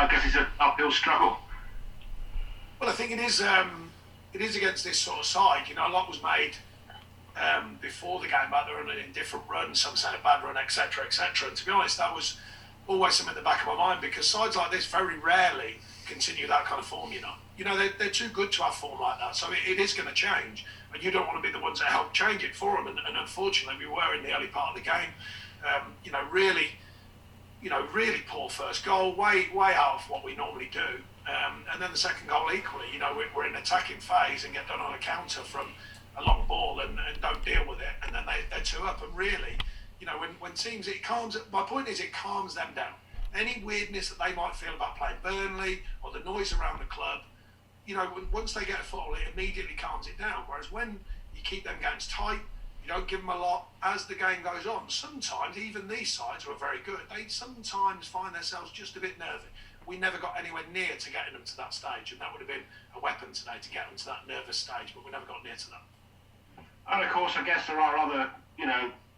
I guess it's an uphill struggle. Well, I think it is. It is against this sort of side. A lot was made before the game about they're in different runs, some said a bad run, etc., etc. And to be honest, that was always something in the back of my mind because sides like this very rarely continue that kind of form. They're too good to have form like that, so it is going to change, and you don't want to be the ones that help change it for them. And unfortunately, we were in the early part of the game. Really poor first goal, way out of what we normally do. And then the second goal equally, we're in attacking phase and get done on a counter from a long ball and don't deal with it, and then they're two up. And really, when teams, my point is it calms them down. Any weirdness that they might feel about playing Burnley or the noise around the club, once they get a foul, it immediately calms it down. Whereas when you keep them games tight, you don't give them a lot. As the game goes on, sometimes even these sides who are very good, they sometimes find themselves just a bit nervy. We never got anywhere near to getting them to that stage, and that would have been a weapon today to get them to that nervous stage, but we never got near to that. And of course, I guess there are other,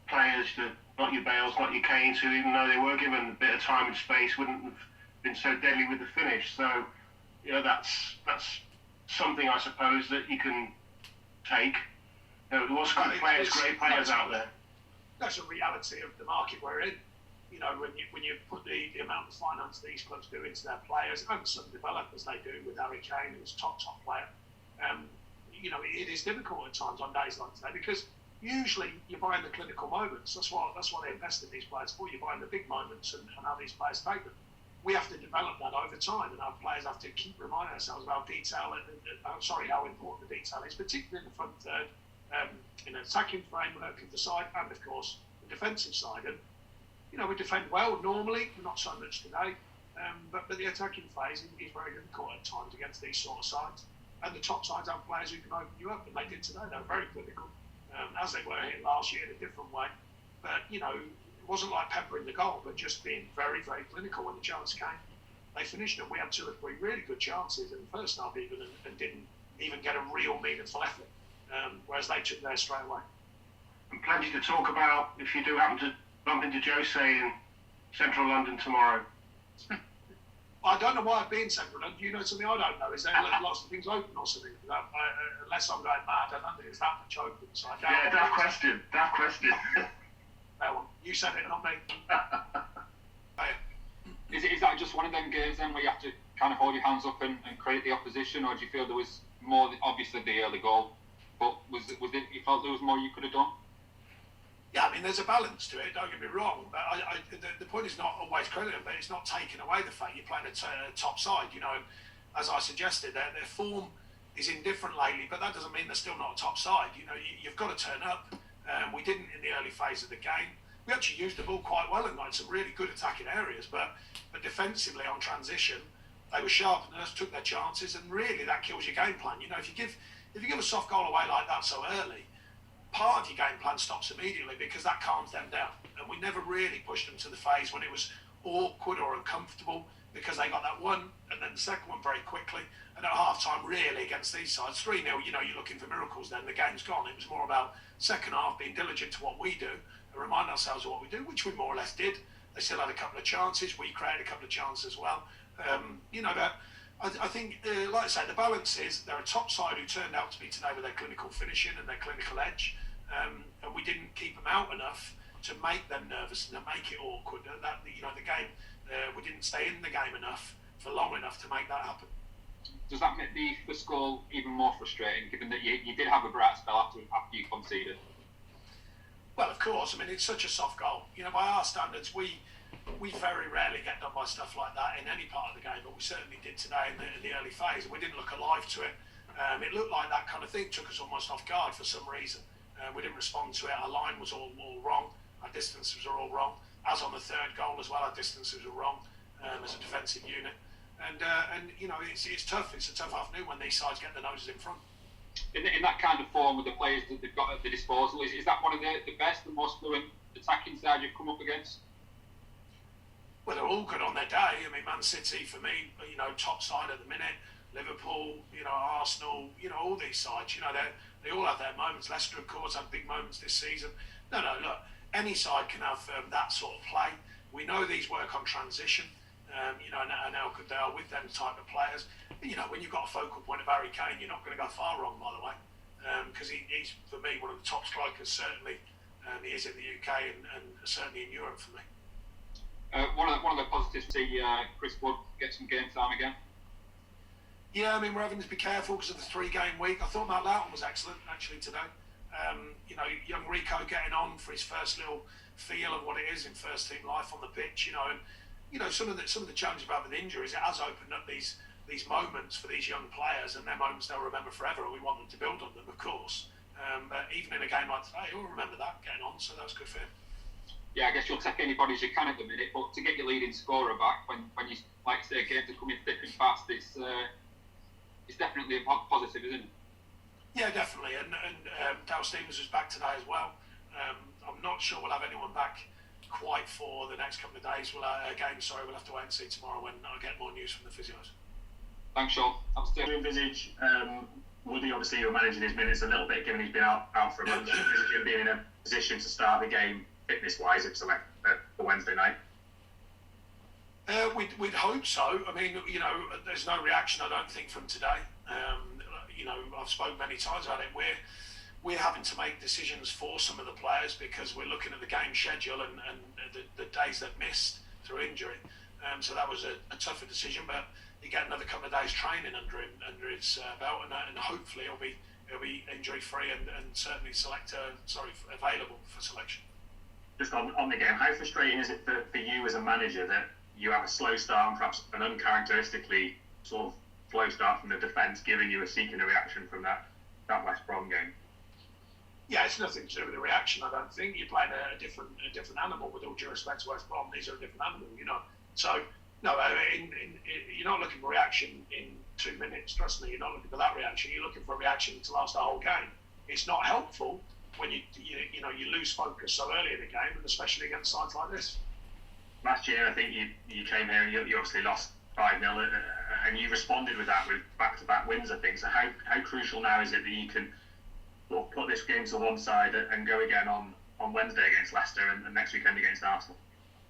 players that, not your Bales, not your Kanes, who even though they were given a bit of time and space, wouldn't have been so deadly with the finish. So, that's something I suppose that you can take. There was good players, great players out there. That's a reality of the market we're in. When you put the amount of finance these clubs do into their players, and some developers they do with Harry Kane, who's a top player, it is difficult at times on days like today because usually you're buying the clinical moments. That's what they invest in these players for. You're buying the big moments and how these players take them. We have to develop that over time, and our players have to keep reminding ourselves about how important the detail is, particularly in the front third, in an attacking framework of the side, and of course the defensive side. And we defend well normally, not so much today, but the attacking phase is very difficult at times against these sort of sides. And the top sides have players who can open you up, and they did today. They were very clinical, as they were here last year in a different way. But, it wasn't like peppering the goal, but just being very, very clinical when the chance came. They finished them. We had 2 or 3 really good chances in the first half even and didn't even get a real meaningful effort, whereas they took theirs straight away. And plenty to talk about if you do happen to bump into Jose in central London tomorrow. I don't know why I'd be in central London. You know something I don't know? Is there lots of things open or something? Unless I'm going mad, I don't think there's that much open. So daft question. Well, you said it, not me. Is that just one of them games then where you have to kind of hold your hands up and credit the opposition, or do you feel there was more, obviously the early goal, but was it you felt there was more you could have done? Yeah, I mean, there's a balance to it, don't get me wrong, but the point is not always credited, but it's not taking away the fact you're playing a top side. As I suggested, their form is indifferent lately, but that doesn't mean they're still not a top side. You've got to turn up. We didn't in the early phase of the game. We actually used the ball quite well and got some really good attacking areas, but defensively on transition, they were sharp and took their chances, and really that kills your game plan. If you give a soft goal away like that so early, part of your game plan stops immediately because that calms them down. And we never really pushed them to the phase when it was awkward or uncomfortable because they got that one and then the second one very quickly. And at half time, really, against these sides, 3-0, you're looking for miracles then. The game's gone. It was more about second half being diligent to what we do and remind ourselves of what we do, which we more or less did. They still had a couple of chances. We created a couple of chances as well. I think, like I say, the balance is they're a top side who turned out to be today with their clinical finishing and their clinical edge. And we didn't keep them out enough to make them nervous and to make it awkward. The game, we didn't stay in the game enough for long enough to make that happen. Does that make the first goal even more frustrating, given that you did have a bright spell after you conceded? Well, of course. I mean, it's such a soft goal. By our standards, we very rarely get done by stuff like that in any part of the game, but we certainly did today in the early phase, and we didn't look alive to it. It looked like that kind of thing took us almost off guard for some reason. We didn't respond to it. Our line was all wrong. Our distances were all wrong. As on the third goal as well, our distances were wrong as a defensive unit. And it's tough. It's a tough afternoon when these sides get their noses in front. In that kind of form with the players that they've got at their disposal, is that one of the best, the most fluent attacking side you've come up against? Well, they're all good on their day. I mean, Man City, for me, top side at the minute. Liverpool, Arsenal, all these sides, they all have their moments. Leicester, of course, had big moments this season. No, look, any side can have that sort of play. We know these work on transition. and how good they are with them type of players. When you've got a focal point of Harry Kane, you're not going to go far wrong, by the way, because he's, for me, one of the top strikers, certainly. He is in the UK and certainly in Europe for me. One of the positives to see Chris Wood get some game time again. Yeah, I mean, we're having to be careful because of the 3-game week. I thought Matt Loughton was excellent, actually, today. Young Rico getting on for his first little feel of what it is in first team life on the pitch, and some of the challenges about with injuries, it has opened up these moments for these young players, and they're moments they'll remember forever, and we want them to build on them, of course. But even in a game like today, he'll remember that getting on, so that's good for him. Yeah, I guess you'll take anybody as you can at the minute, but to get your leading scorer back when you, like say, games are coming thick and fast, it's definitely a positive, isn't it? Yeah, definitely, and Dale Stevens is back today as well. I'm not sure we'll have anyone back quite for the next couple of days. We'll have to wait and see tomorrow when I get more news from the physios. Thanks, Sean. Do you envisage Woody, obviously you're managing his minutes a little bit given he's been out for a month, envisage him being in a position to start the game fitness-wise if selected for Wednesday night? We'd hope so. I mean, there's no reaction, I don't think, from today. I've spoken many times about it. We're having to make decisions for some of the players because we're looking at the game schedule and the days they've missed through injury. So that was a tougher decision, but you get another couple of days training under his belt, and hopefully he'll be injury free and certainly available for selection. Just on the game, how frustrating is it for you as a manager that you have a slow start and perhaps an uncharacteristically sort of slow start from the defence, giving you a seeking a reaction from that West Brom game? Yeah, it's nothing to do with the reaction. I don't think you're playing a different animal. With all due respect to West Brom, these are a different animal, So no, you're not looking for reaction in 2 minutes. Trust me, you're not looking for that reaction. You're looking for a reaction to last the whole game. It's not helpful when you lose focus so early in the game, and especially against sides like this. Last year, I think you came here and you obviously lost 5-0, and you responded with that with back-to-back wins, I think. So how crucial now is it that you can sort of put this game to one side and go again on Wednesday against Leicester and next weekend against Arsenal?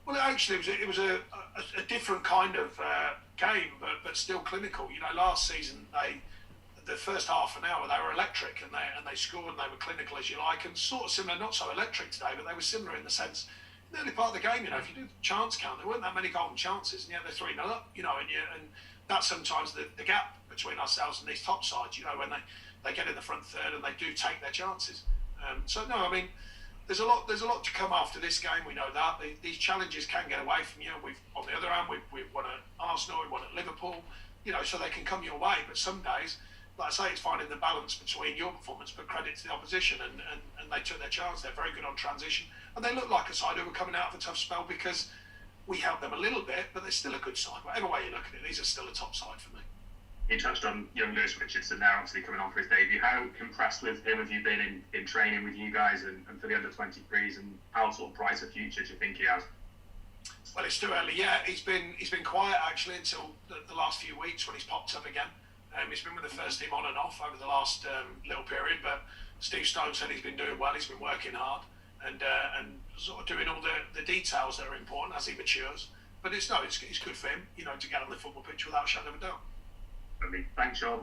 Well, actually, it was a different kind of game, but still clinical. Last season the first half an hour they were electric and they scored and they were clinical, as you like, and sort of similar, not so electric today, but they were similar in the sense. In the early part of the game, if you do the chance count, there weren't that many golden chances, and yet they're 3-0 up, and that's sometimes the gap between ourselves and these top sides, when they get in the front third and they do take their chances. There's a lot to come after this game. We know that these challenges can get away from you. On the other hand, we've won at Arsenal, we've won at Liverpool, so they can come your way. But some days, like I say, it's finding the balance between your performance, but credit to the opposition, and they took their chance. They're very good on transition, and they look like a side who were coming out of a tough spell because we helped them a little bit, but they're still a good side. Whatever way you look at it, these are still a top side for me. You touched on young Lewis Richardson now, obviously coming on for his debut. How impressed with him have you been in training with you guys and for the under-23s, and how sort of bright a future do you think he has? Well, it's too early. Yeah, he's been quiet actually until the last few weeks when he's popped up again. He's been with the first team on and off over the last little period, but Steve Stone said he's been doing well. He's been working hard and sort of doing all the details that are important as he matures. But it's good for him, to get on the football pitch without a shadow of a doubt. Thanks, Sean.